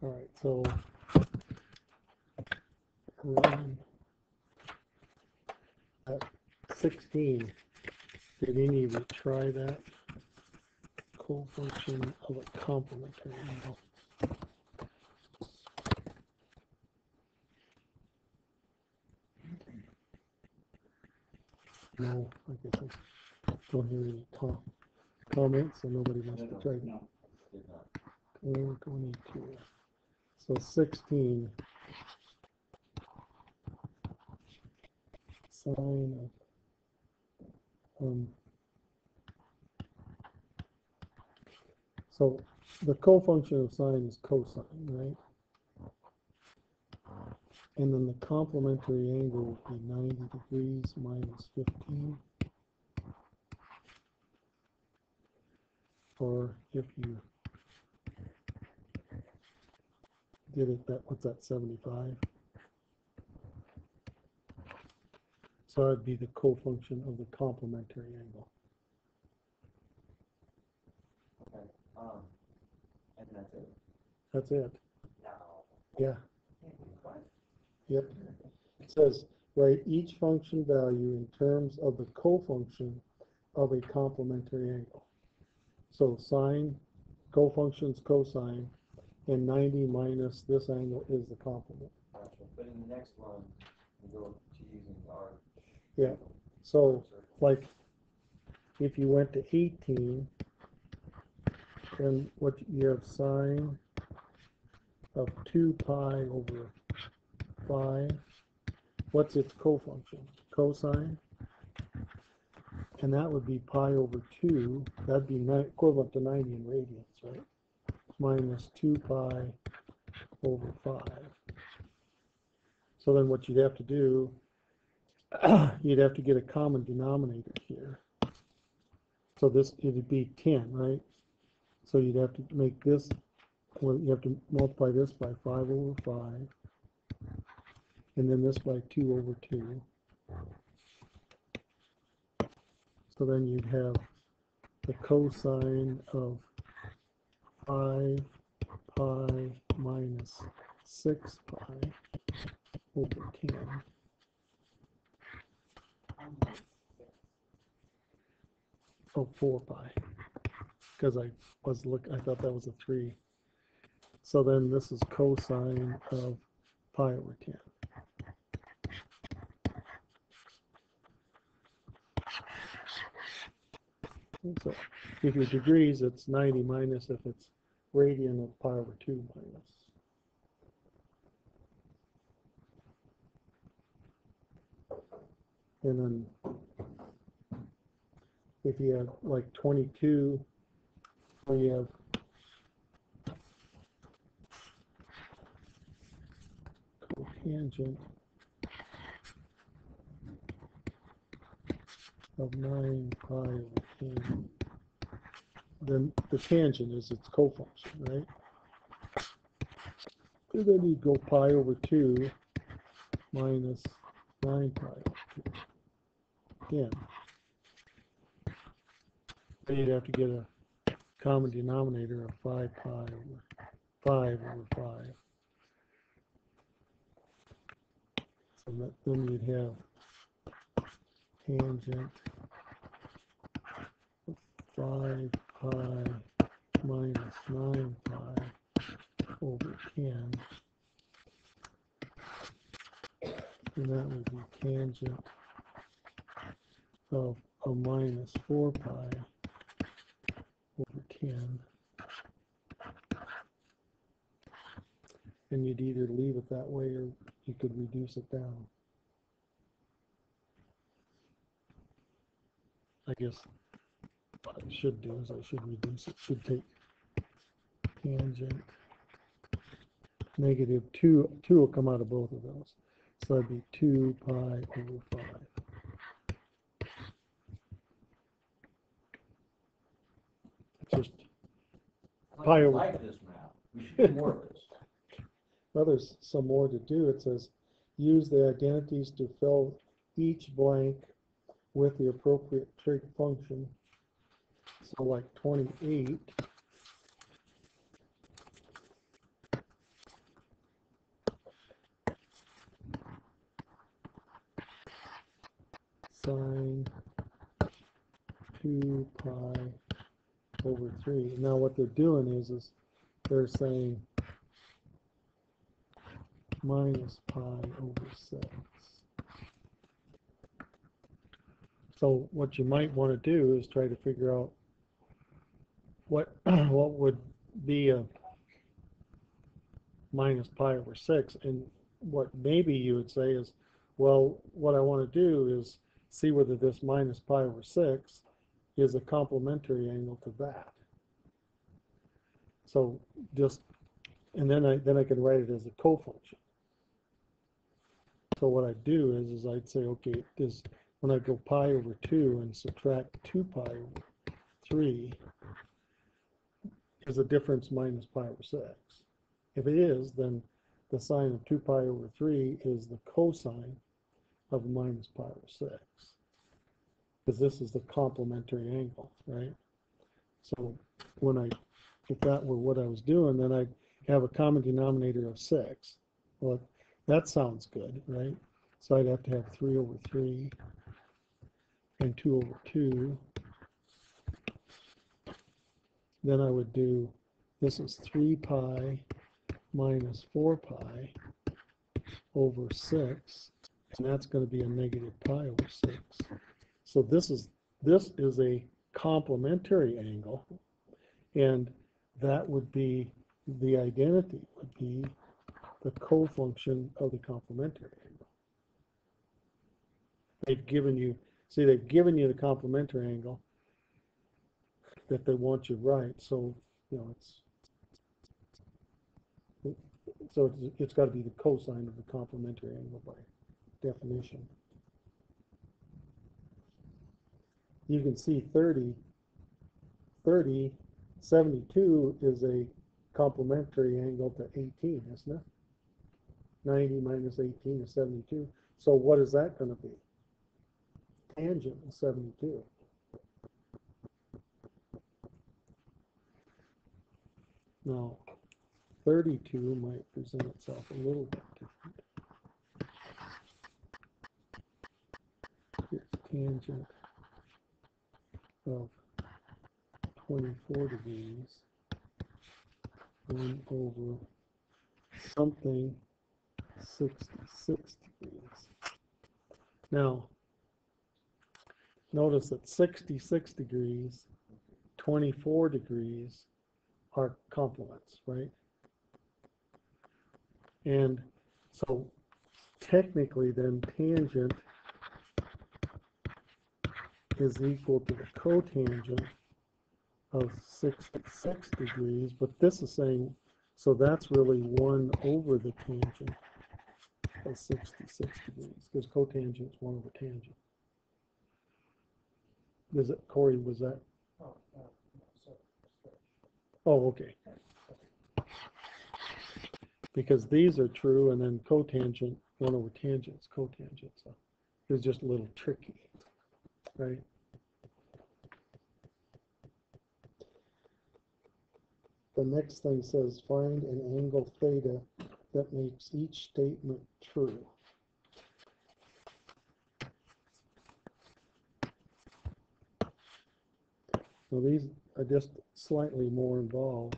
All right, so at 16, did any of you try that cofunction of a complementary angle? No, I guess I don't hear any comments, so nobody must have tried it. No, did not. 22. So 16, sine of, so the cofunction of sine is cosine, right? And then the complementary angle would be 90 degrees minus 15. Or if you did it, what's that, 75? So that'd be the cofunction of the complementary angle. Okay. And that's it. That's it. No. Yeah. What? Yep. It says, write each function value in terms of the cofunction of a complementary angle. So sine, cofunction's cosine, and 90 minus this angle is the complement. Gotcha. But in the next one, we go to using our. Yeah. So, like, if you went to 18, then what you have sine of 2 pi over 5. What's its cofunction? Cosine. And that would be pi over 2. That'd be equivalent to 90 in radians, right? Minus 2 pi over 5. So then what you'd have to do, you'd have to get a common denominator here. So this, it'd be 10, right? So you'd have to make this, well, you have to multiply this by 5 over 5. And then this by 2 over 2. So then you'd have the cosine of 5 pi minus 6 pi over 10. Oh, 4 pi. Because I thought that was a 3. So then this is cosine of pi over 10. So if your degrees, it's 90 minus. If it's radian, it's pi over 2 minus. And then if you have like 22, where you have cotangent of 9 pi over 10, then the tangent is its cofunction, right? And then you go pi over 2 minus 9 pi over 2. Again, then you'd have to get a common denominator of 5 pi over 5 over 5. So then you'd have tangent of 5 pi minus 9 pi over 10. And that would be tangent of a minus 4 pi over 10. And you'd either leave it that way or you could reduce it down. I guess what I should do is I should reduce it. Should take tangent negative 2. 2 will come out of both of those. So that'd be 2 pi over 5. Just pi over. I like this map. We should do more of this. Well, there's some more to do. It says use the identities to fill each blank with the appropriate trig function. So like 28, sine 2 pi over 3. Now what they're doing is they're saying minus pi over 6. So what you might want to do is try to figure out what what would be a minus pi over 6, and what maybe you would say is, well, what I want to do is see whether this minus pi over 6 is a complementary angle to that. So just, and then I can write it as a cofunction. So what I do is I'd say, okay, when I go pi over 2 and subtract 2 pi over 3, is the difference minus pi over 6? If it is, then the sine of 2 pi over 3 is the cosine of minus pi over 6. Because this is the complementary angle, right? So if that were what I was doing, then I'd have a common denominator of 6. Well, that sounds good, right? So I'd have to have 3 over 3 and 2 over 2. Then I would do, this is 3 pi minus 4 pi over 6, and that's going to be a negative pi over 6. So this is a complementary angle, and that would be, the identity would be the cofunction of the complementary angle. They've given you the complementary angle that they want you right, so it's got to be the cosine of the complementary angle by definition. You can see 72 is a complementary angle to 18, isn't it? 90 minus 18 is 72. So what is that going to be? Tangent of 72. Now, 32 might present itself a little bit different. Here's tangent of 24 degrees 1 over something 66 degrees. Now, notice that 66 degrees, 24 degrees are complements, right? And so technically then tangent is equal to the cotangent of 66 degrees, but this is saying, so that's really 1 over the tangent of 66 degrees, because cotangent is 1 over tangent. Is it, Corey, was that? Oh, okay. Because these are true, and then cotangent, 1 over tangent is cotangent, so it's just a little tricky, right? The next thing says find an angle theta that makes each statement true. Now these are just slightly more involved.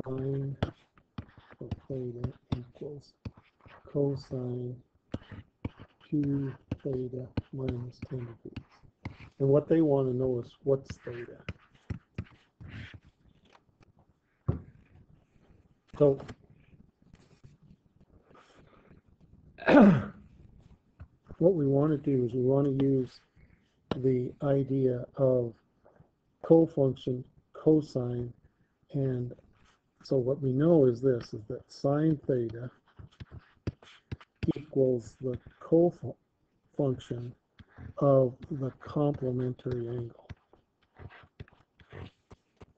Sine of theta equals cosine 2 theta minus 10 degrees. And what they want to know is what's theta. So what we want to do is we want to use the idea of cofunction, cosine, and so what we know is this, is that sine theta equals the cofunction of the complementary angle,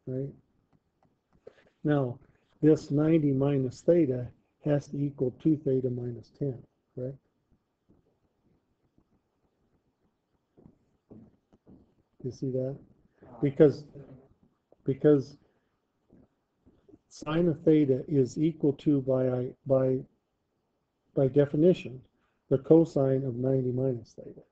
right? Now, this 90 minus theta has to equal 2 theta minus 10, correct? You see that? Because sine of theta is equal to, by by definition, the cosine of 90 minus theta.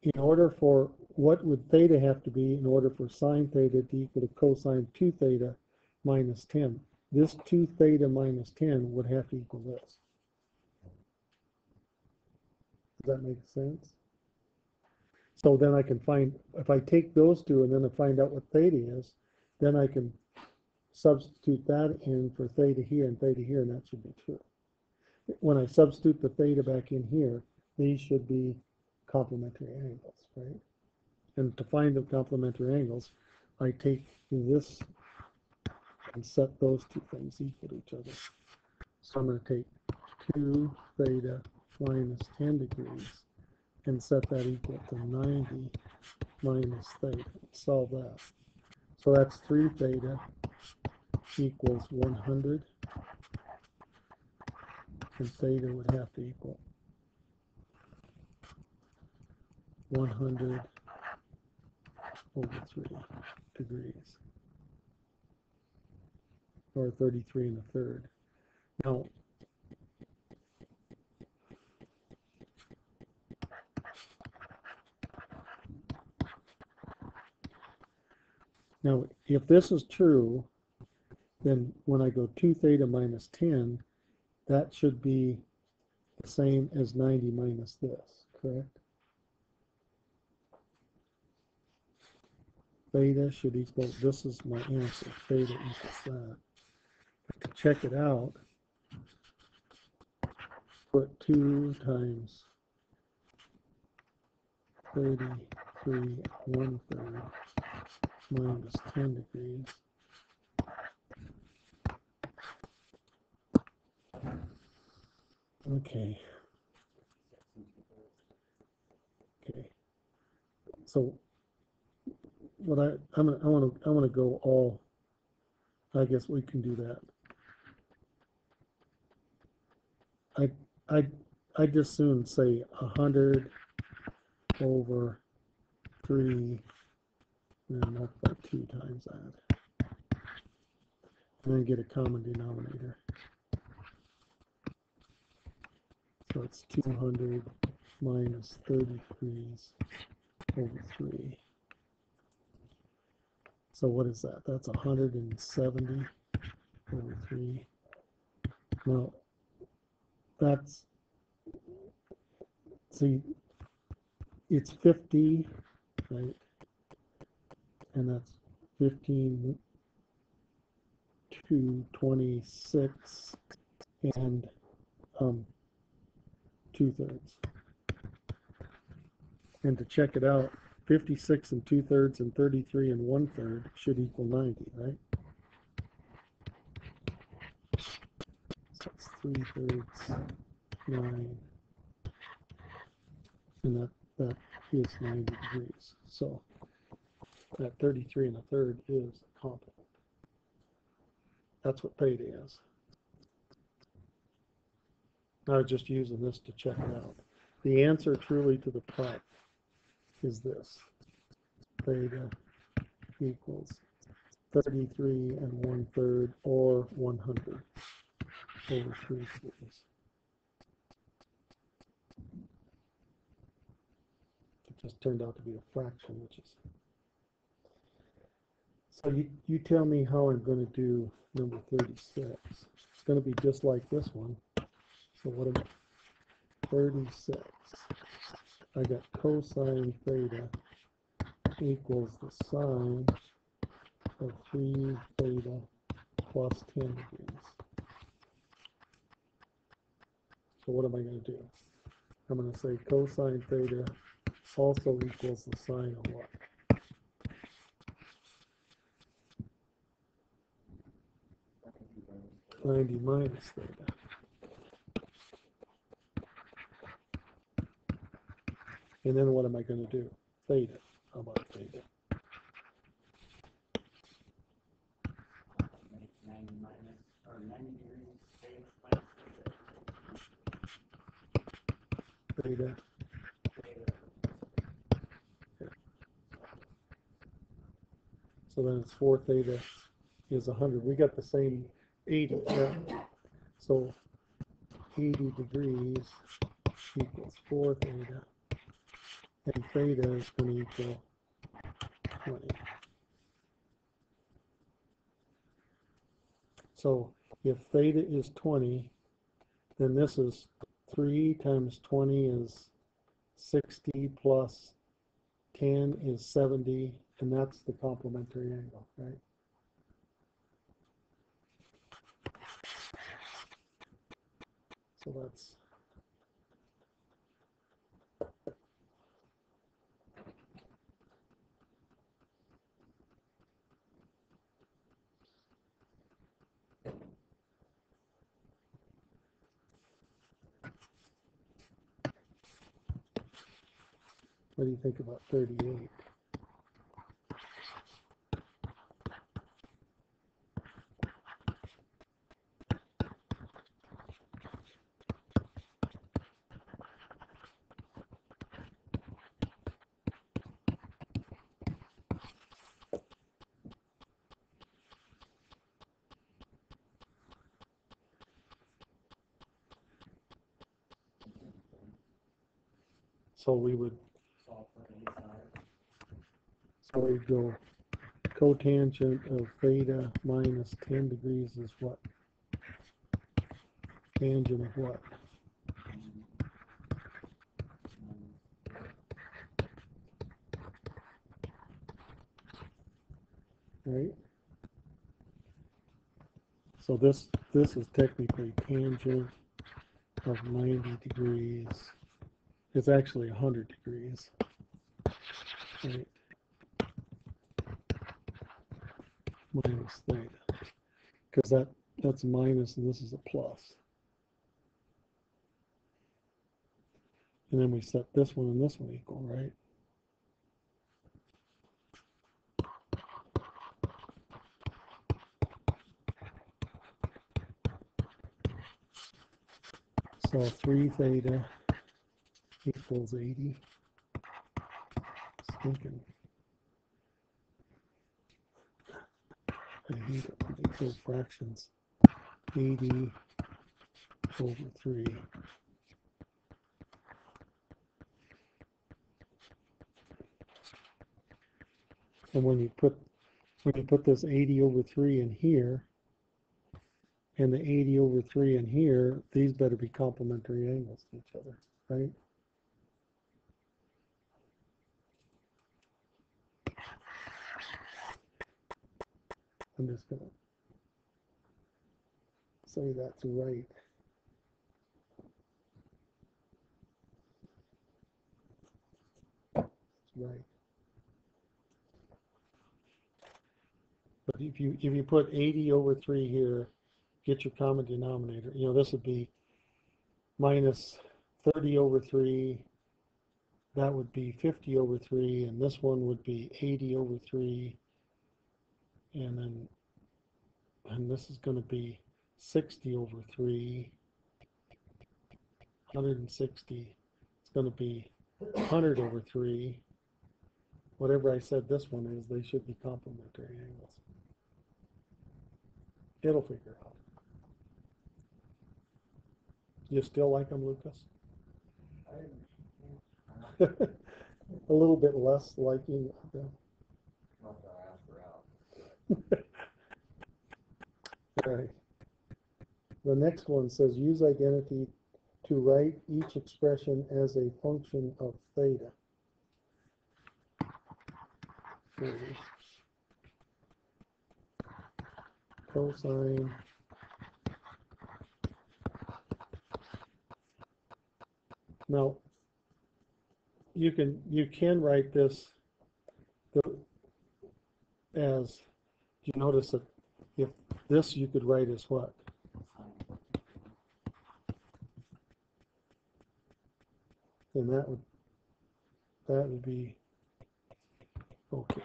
In order for, what would theta have to be in order for sine theta to equal to cosine 2 theta minus 10? This 2 theta minus 10 would have to equal this. Does that make sense? So then I can find, if I take those two and then I find out what theta is, then I can substitute that in for theta here, and that should be true. When I substitute the theta back in here, these should be complementary angles, right? And to find the complementary angles, I take this and set those two things equal to each other. So I'm going to take 2 theta minus 10 degrees and set that equal to 90 minus theta. Solve that. So that's 3 theta equals 100, and theta would have to equal 100 over 3 degrees, or 33 1/3. Now, if this is true, then when I go 2 theta minus 10, that should be the same as 90 minus this, correct? Theta should equal, this is my answer, theta equals that. To check it out, put 2 times 33 1/3 minus 10 degrees. Okay. So what I want to go all. I guess we can do that. I just soon say 100 over 3, and then multiply 2 times that, and then get a common denominator. So it's 200 minus 33 over 3. So what is that? That's 170 over 3. Now, that's, see, it's 50, right? And that's 15 to 26 and 2/3. And to check it out, 56 and 2/3 and 33 and 1/3 should equal 90, right? So it's 3/3, 9, and that is 90 degrees. So that 33 1/3 is a complement. That's what theta is. I was just using this to check it out. The answer truly to the prop is this. Theta equals 33 1/3 or 100 over 3 degrees. It just turned out to be a fraction, which is. So you tell me how I'm going to do number 36. It's going to be just like this one. So what am I? 36. I got cosine theta equals the sine of 3 theta plus 10 degrees. So what am I going to do? I'm going to say cosine theta also equals the sine of what? 90 minus theta. And then what am I going to do? Theta. How about theta? 90 minus, or 90 degrees theta minus Theta. So then it's 4 theta is 100. We got the same 80. Yeah. So 80 degrees equals 4 theta, and theta is going to equal 20. So if theta is 20, then this is 3 times 20 is 60 plus 10 is 70, and that's the complementary angle, right? So that's what do you think about 38? So we would Solve for any side. so we'd go cotangent of theta minus 10 degrees is what? Tangent of what? Right? So this is technically tangent of 90 degrees. It's actually 100 degrees. Right? Minus theta. Because that's minus and this is a plus. And then we set this one and this one equal, right? So 3 theta equals 80. Just thinking. I hate it when they throw fractions. 80 over 3. And when you put this 80 over 3 in here, and the 80 over 3 in here, these better be complementary angles to each other, right? I'm just going to say that's right. That's right. But if you put 80 over 3 here, get your common denominator. You know, this would be minus 30 over 3. That would be 50 over 3, and this one would be 80 over 3. And this is going to be 60 over 3. 160. It's going to be 100 over 3. Whatever I said this one is, they should be complementary angles. It'll figure out. You still like them, Lucas? A little bit less liking of them. Not that I asked for out. All right. The next one says use identity to write each expression as a function of theta. Cosine now you can write this as, you notice that if this you could write as what? And that would be okay.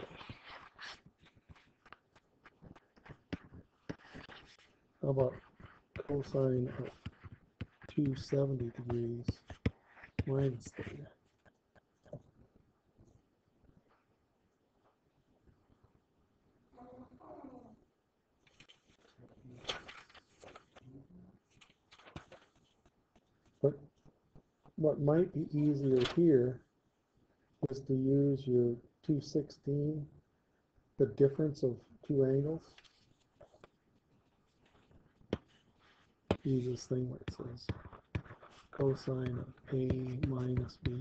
How about cosine of 270 degrees minus theta? But what might be easier here is to use your 216, the difference of two angles. Use this thing where it says cosine of A minus B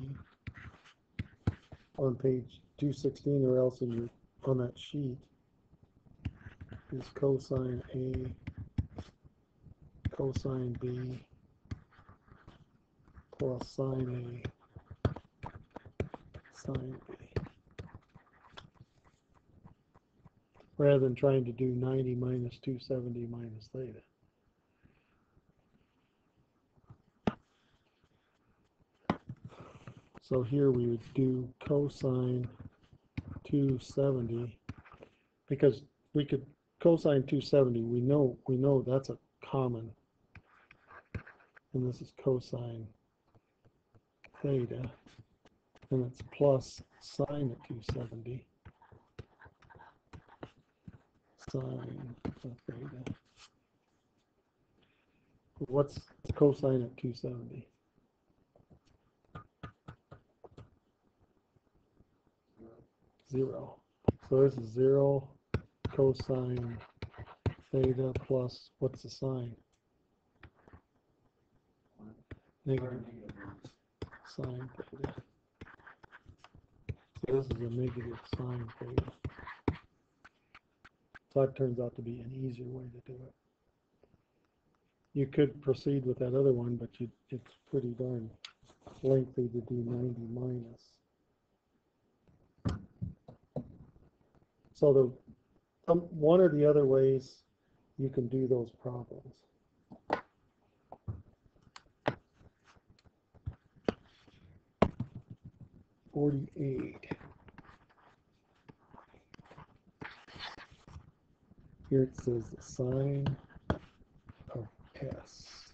on page 216, or else in your, on that sheet is cosine A cosine B plus sine A sine B. Rather than trying to do 90 minus 270 minus theta. So here we would do cosine 270, because we could cosine 270, we know that's a common, and this is cosine theta, and it's plus sine of 270 sine of theta. What's cosine of 270? Zero. So this is 0 cosine theta plus, what's the sign? Negative sine theta. So this is a negative sine theta. So that turns out to be an easier way to do it. You could proceed with that other one, but it's pretty darn lengthy to do 90 minus. So one or the other ways you can do those problems. Here it says the sine of S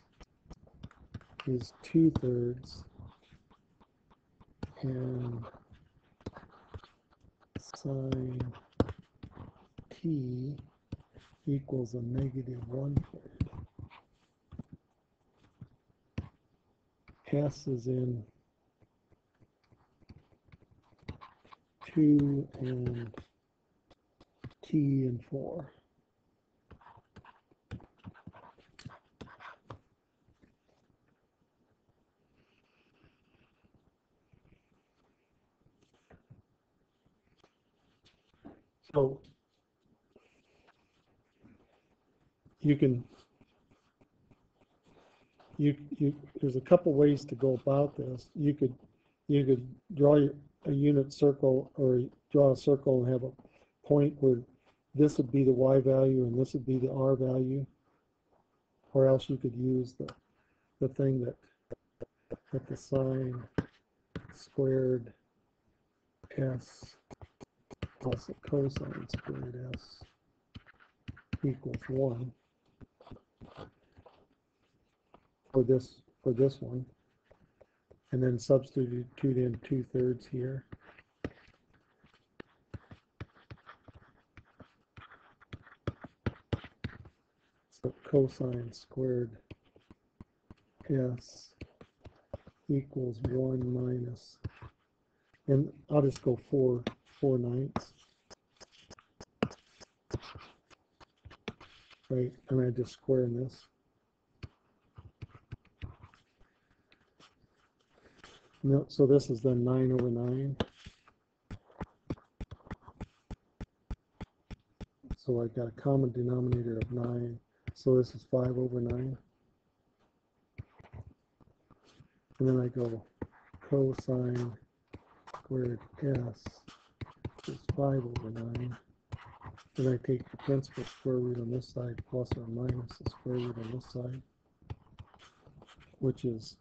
is 2/3 and sine T equals a negative 1/3. S is in 2 and T in 4. So you can there's a couple ways to go about this. You could draw a unit circle, or draw a circle and have a point where this would be the y value and this would be the r value, or else you could use the thing that the sine squared s plus a cosine squared s equals 1 for this one, and then substitute in 2/3 here. So cosine squared s equals 1 minus, and I'll just go 4/9, right? And I just square in this. No, so this is then 9/9. So I've got a common denominator of 9. So this is 5/9. And then I go cosine squared s is 5/9. Then I take the principal square root on this side plus or minus the square root on this side, which is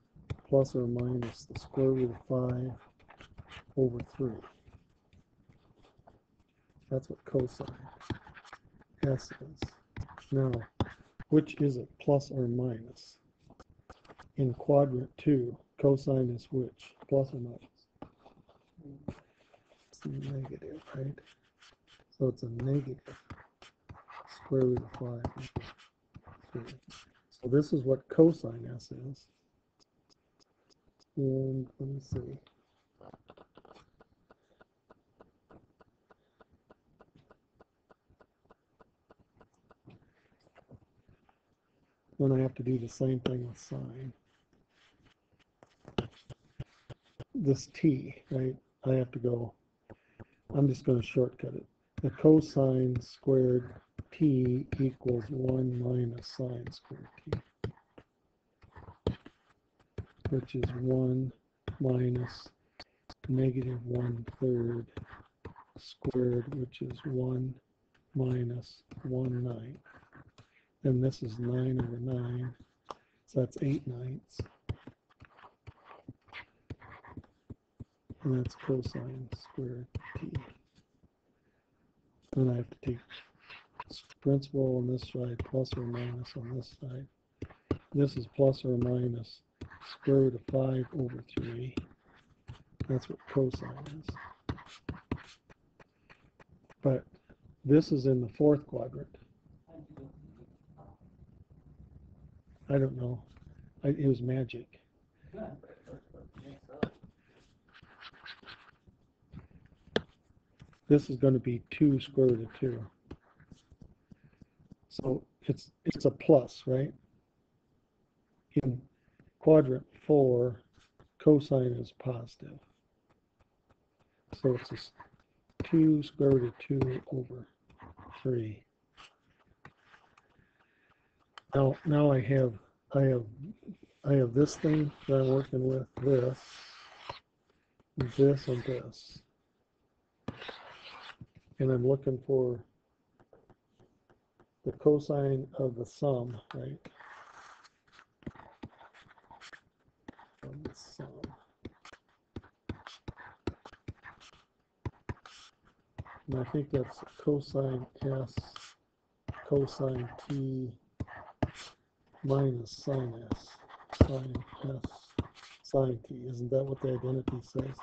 plus or minus the square root of 5/3. That's what cosine s is. Now, which is it, plus or minus? In quadrant 2, cosine is which? Plus or minus? It's negative, right? So it's a negative square root of 5/3. So this is what cosine s is. And let me see. Then I have to do the same thing with sine. This t, right? I have to go, I'm just going to shortcut it. The cosine squared t equals 1 minus sine squared t, which is 1 minus negative 1/3 squared, which is 1 minus 1/9. And this is 9/9, so that's 8/9. And that's cosine squared t. Then I have to take principal on this side, plus or minus on this side. This is plus or minus square root of 5/3. That's what cosine is. But this is in the fourth quadrant. I don't know. It was magic. This is going to be 2 square root of 2. So it's a plus, right? In quadrant 4, cosine is positive. So it's just 2 square root of 2/3. Now I have this thing that I'm working with, this, and this. And I'm looking for the cosine of the sum, right? Of the sum. And I think that's cosine S, cosine T minus sine S, sine S, sine T. Isn't that what the identity says?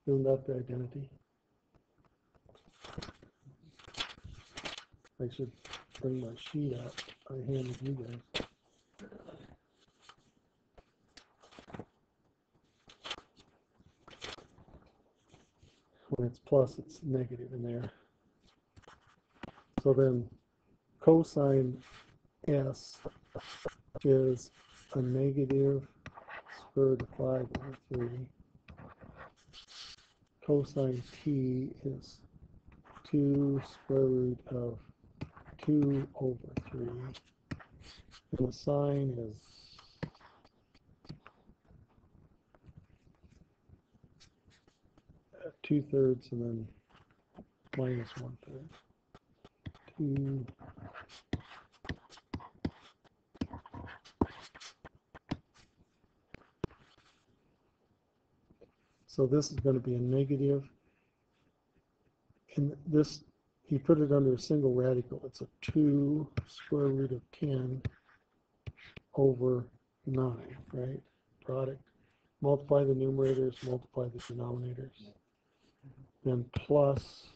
Isn't that the identity? I should bring my sheet out. I handed you guys. When it's plus, it's negative in there. So then cosine S is a negative square root of 5/3. Cosine T is 2 square root of 2/3. And the sine is 2/3 and then minus 1/3. 2. So this is going to be a negative. And this, he put it under a single radical. It's a 2 square root of 10/9, right? Product. Multiply the numerators, multiply the denominators. Then plus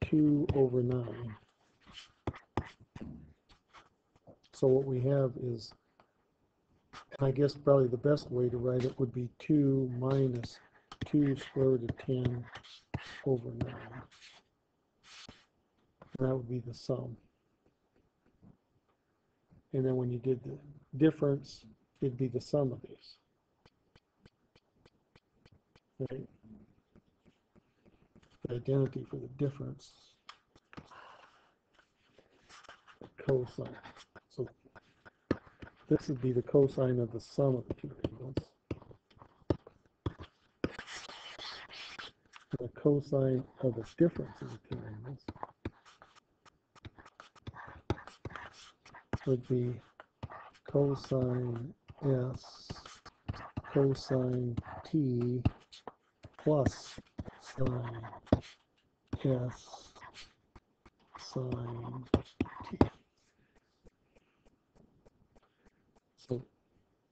2/9. So what we have is, and I guess probably the best way to write it would be 2 minus 2 square root of 10/9. And that would be the sum. And then when you did the difference, it'd be the sum of these. Right? The identity for the difference, cosine. So this would be the cosine of the sum of the two angles. And the cosine of the difference of the two angles would be cosine S cosine T plus sine S sine T. So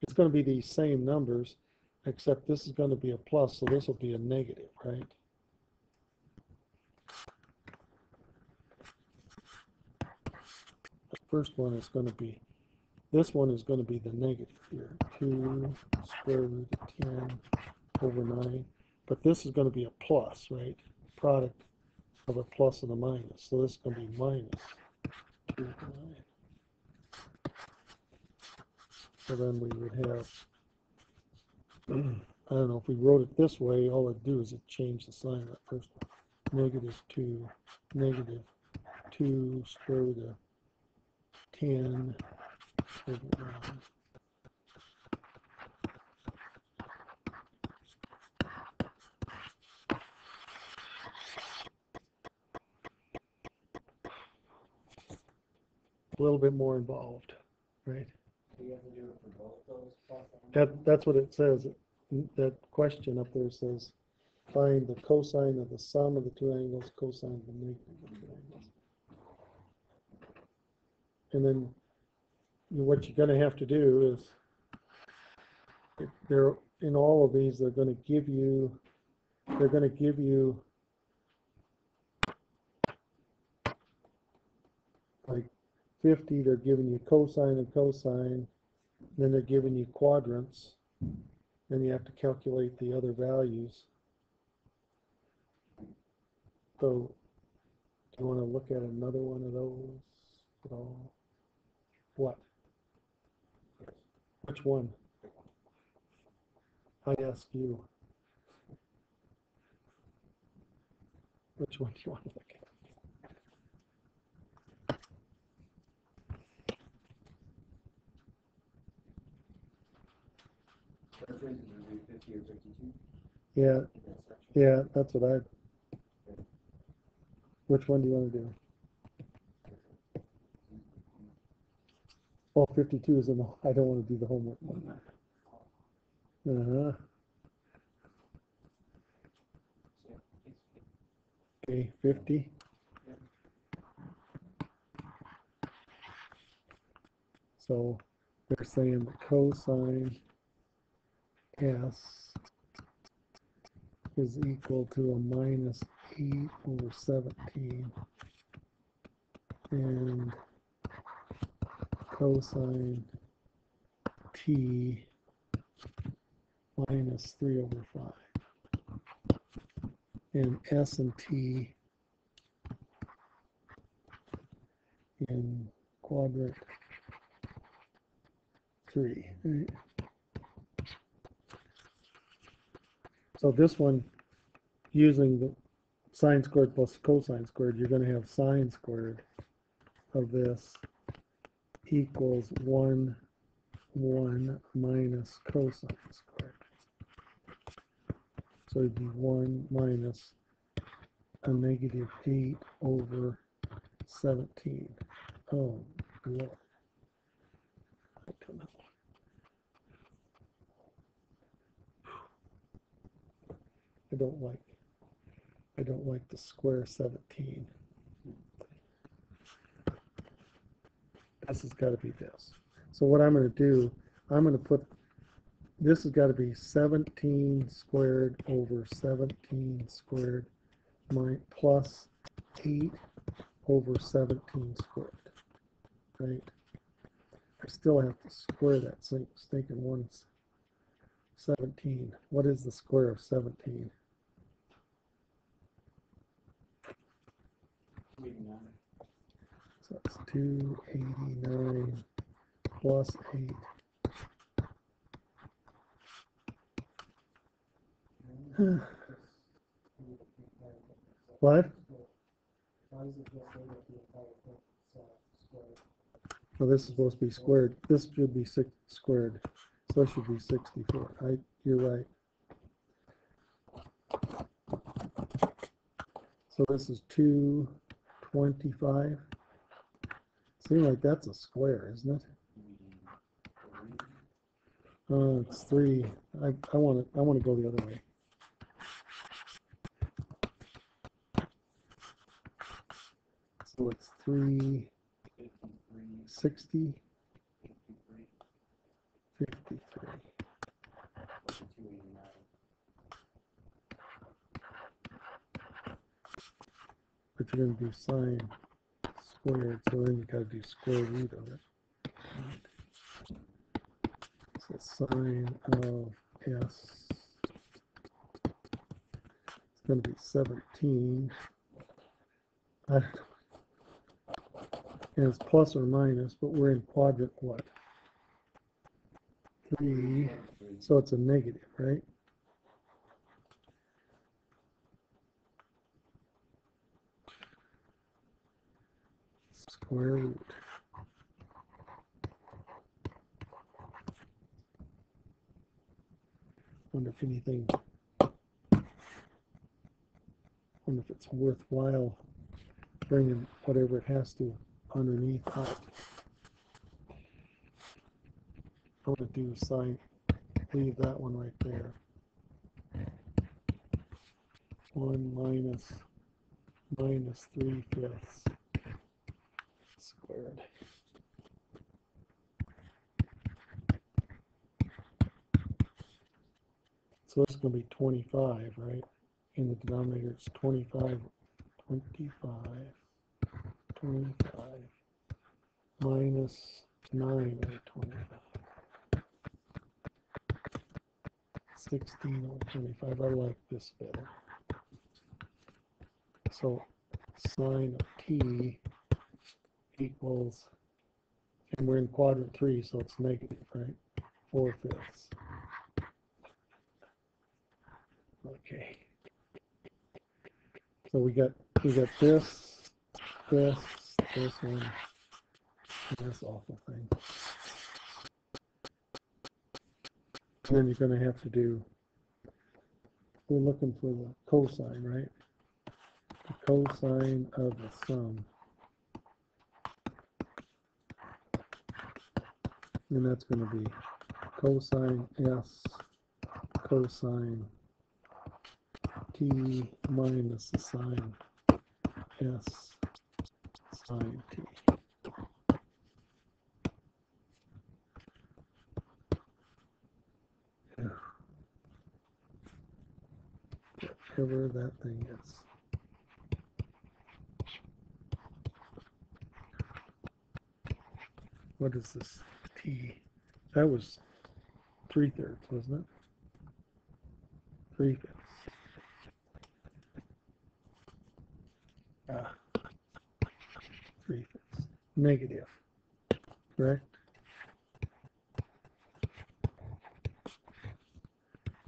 it's going to be these same numbers, except this is going to be a plus, so this will be a negative, right? The first one is going to be, this one is going to be the negative here, 2 square root of 10 over 9. But this is going to be a plus, right? Product of a plus and a minus. So this is going to be minus 2 over 9. So then we would have, I don't know, if we wrote it this way, all it'd do is it change the sign of that first one. Negative 2 square root of 10 over 9. A little bit more involved, right? Do you have to do it for both those plus and That's what it says. That question up there says, find the cosine of the sum of the two angles, cosine of the negative of the two angles. And then what you're going to have to do is, if they're in all of these, they're going to give you like 50, they're giving you cosine and cosine, then they're giving you quadrants, then you have to calculate the other values. So, do you want to look at another one of those at all? What? Which one? I ask you. Which one do you want to look at? for instance, would be 50 or 52? Yeah, in that section? yeah, that's what I. Which one do you want to do? Oh, 52 is in the. I don't want to do the homework one. Okay, 50. So they're saying the cosine S is equal to a minus 8 over 17, and cosine T minus 3 over 5. And S and T in quadrant 3. Right? So this one, using the sine squared plus cosine squared, you're going to have sine squared of this equals 1 minus cosine squared. So it'd be 1 minus a negative 8 over 17. Oh, Lord. I don't know. I don't like the square 17. This has got to be this. So what I'm going to do, I'm going to put, this has got to be 17 squared over 17 squared plus 8 over 17 squared, right? I still have to square that stinking 117. What is the square of 17? 89. So that's 289 plus 8. What? Well, this is supposed to be squared. This should be 6 squared. So it should be 64. You're right. So this is 225. Seems like that's a square, isn't it? Oh, it's 3. I want to go the other way. So it's 360, 53. But you're going to do sine squared, so then you got to do square root of it. the sine of S. It's going to be 17. I don't know. And it's plus or minus, but we're in quadrant what? 3. So it's a negative, right? Square root. Wonder if anything, wonder if it's worthwhile bringing whatever it has to underneath out. I want to do sine, leave that one right there. 1 minus 3/5 squared. So it's going to be 25, right? In the denominator, it's 25 minus 9 over 25. 16 over 25. I like this better. So sine of t equals, and we're in quadrant 3, so it's negative, right? 4/5. Okay. So we got this one, and this awful thing. And then you're going to have to do, we're looking for the cosine, right? The cosine of the sum. And that's going to be cosine S cosine t minus the sine S sine t. Whatever that thing is. What is this t? That was 3/3, wasn't it? 3/5. Ah, 3/5. Negative, correct?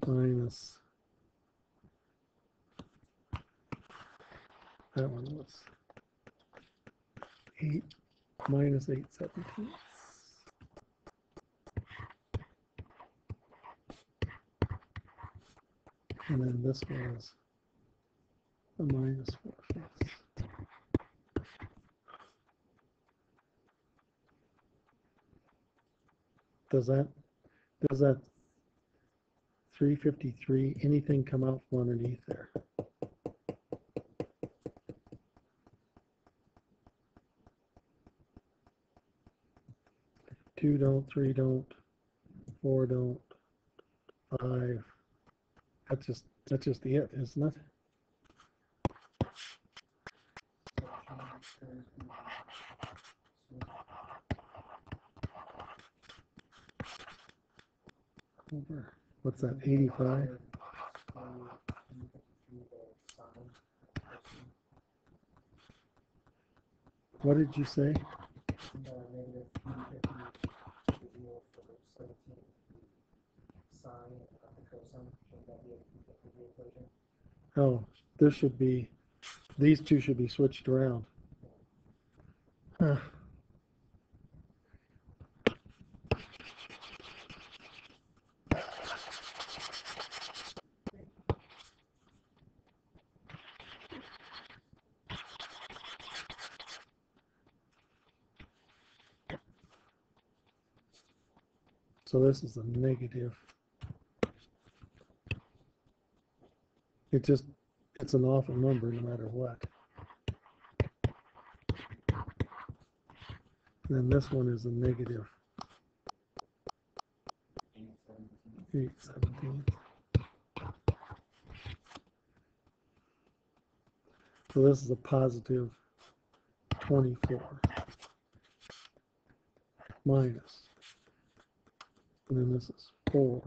Minus, that one was 8 minus 8/17. And then this was a minus 4/5. Does that 353, anything come out from underneath there? Two don't, 3 don't, 4 don't, 5. That's just it, isn't it? Over, what's that, 85? What did you say? Oh, this should be, these two should be switched around. Huh. So this is a negative. It's an awful number no matter what. And then this one is a negative 8/17. So this is a positive 24 minus And then this is 4.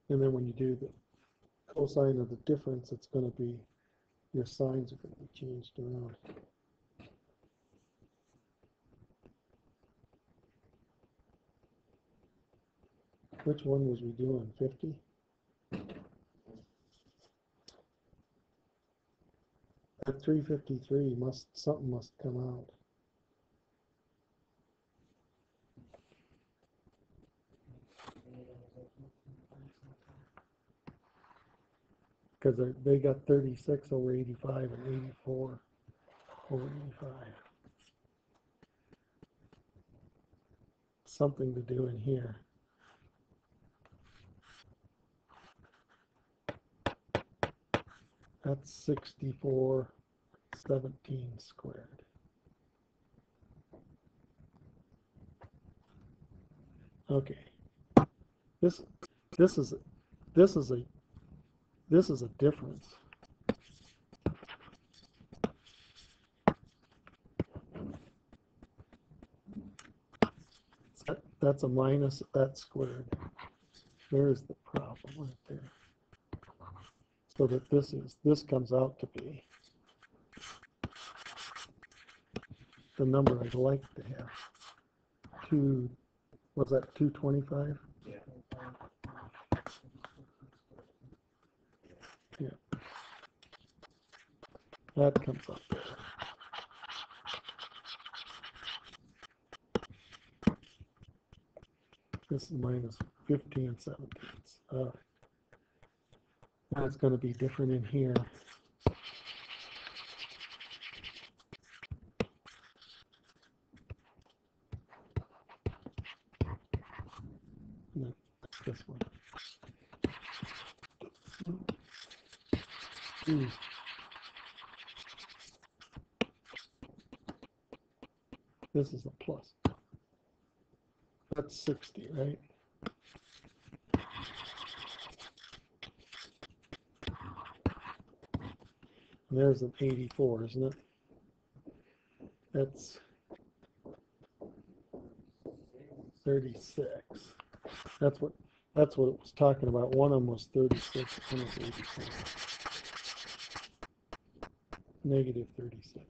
And then when you do the cosine of the difference, it's going to be, your signs are going to be changed around. Which one was we doing? 50? At 353, something must come out. Because they got 36 over 85 and 84 over 85. Something to do in here. That's 6417 squared. Okay. This is a difference. That's a minus that squared. There's the problem right there. So that this comes out to be the number I'd like to have. Was that 225? Yeah. Yeah. That comes up there. This is minus 15/17. That's going to be different in here. No, this one. This is a plus. That's 60, right? And there's an 84, isn't it? That's 36. That's what it was talking about. One of them was 36, one was 84. Negative 36.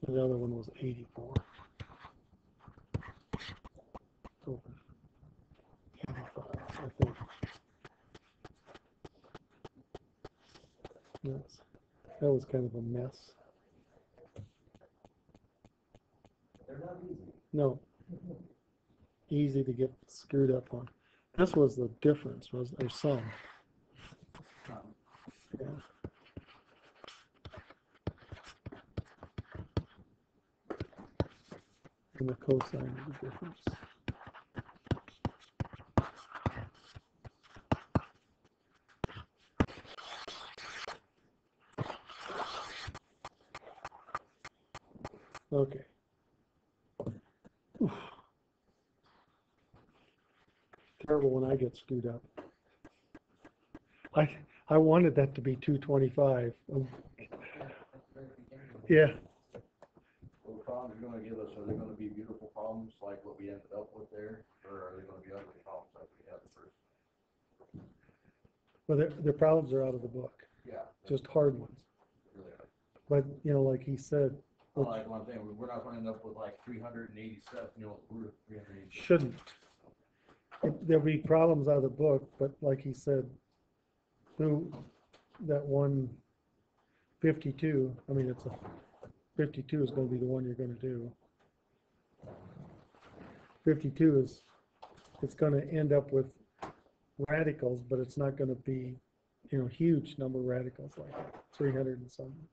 And the other one was 84. Over 85, I think. That was kind of a mess. They're not easy. No. Easy to get screwed up on. This was the difference, or sum. Yeah. And the cosine of the difference. Okay. Oof. Terrible when I get screwed up. I wanted that to be 225. Yeah. Well, the problems you're gonna give us, are they gonna be beautiful problems like what we ended up with there, or are they gonna be ugly problems like we had first? Well, the problems are out of the book. Yeah. Just hard ones. Really are. But, like he said, Well, like one thing, we're not gonna end up with like 387, we're 387. shouldn't. There'll be problems out of the book, but like he said, that 152, I mean, 52 is going to be the one you're going to do. 52 it's going to end up with radicals, but it's not going to be, huge number of radicals like 300 and something.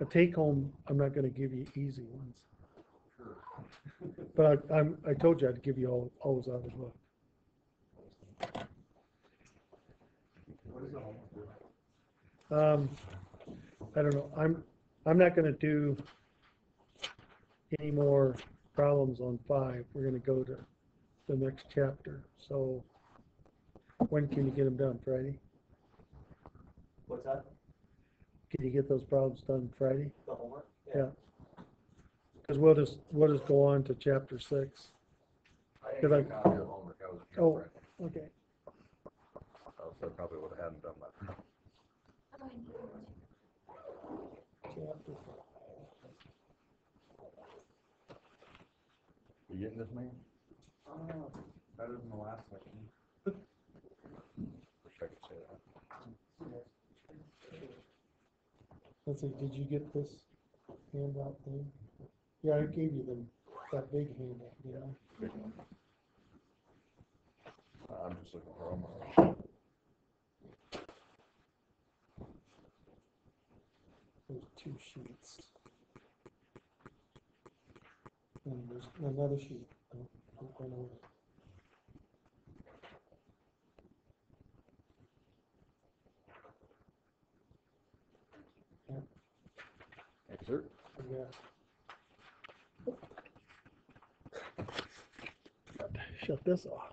A take home, I'm not going to give you easy ones. Sure. But I told you I'd give you all those out of the book. I don't know, I'm not gonna do any more problems on 5. We're gonna go to the next chapter, so when can you get them done, Friday? What's that? Can you get those problems done Friday? The homework? Yeah. Cause we'll just go on to chapter 6. I ain't Did I- got a copy of the homework, I was. Oh, okay. Else I probably would've had them done by now. Chapter You getting this, man? Better than the last section. Wish I could say that. Let's see, did you get this handout thing? Yeah, I gave you that big handout, yeah. I'm just looking for homework. There's 2 sheets. And there's another sheet. Flip one over. Yes, sir. Yeah. Shut this off.